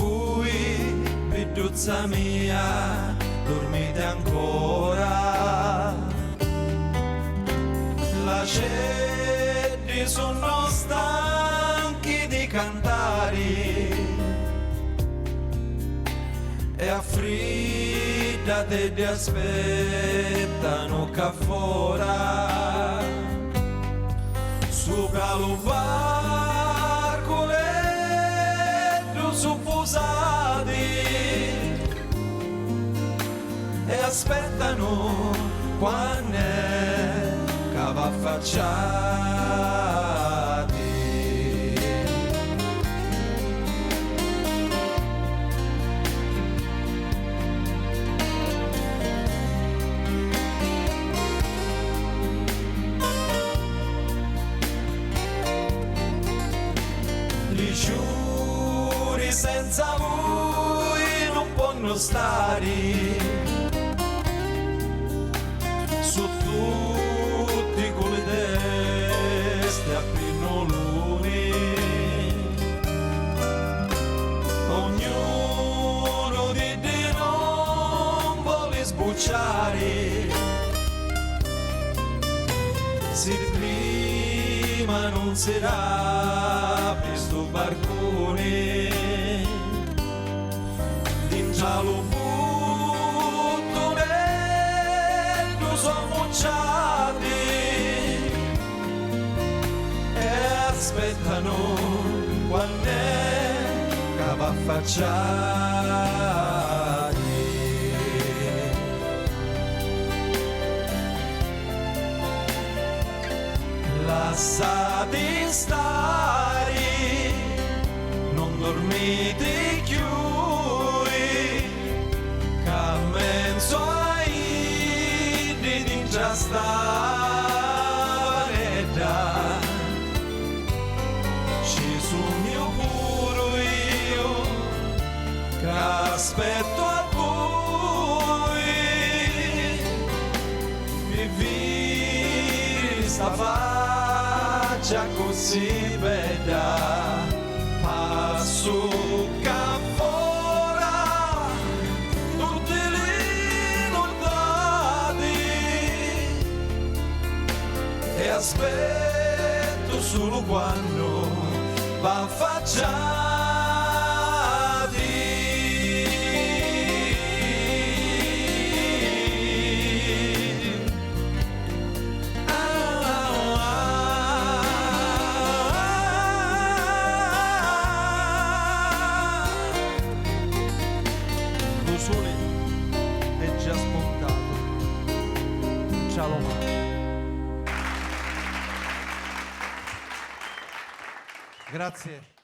lui, piduzza mia, dormite ancora. La cedi sono stanchi di cantare e affriddate ti aspettano qua fuori. Sopra lo barco letto suppusati e aspettano quando è che va affacciati. Li giuri senza voi non possono stare. Su tutti con le teste a pinnoloni, ognuno di te non vuole sbucciare. Se prima non sarà questo barcone dentro lo butto nero sono mocciati e aspettano quando è che va affacciati. Lasciate stare, non dormite più, che mezzo ai di già staretta. Ci sono pure io, che aspetto a voi, e vi sta faccia così bella, passo qua fuori, tutti ricordati, e aspetto solo quando va affacciati. Lo sole è già spuntato, ciao mare. Grazie.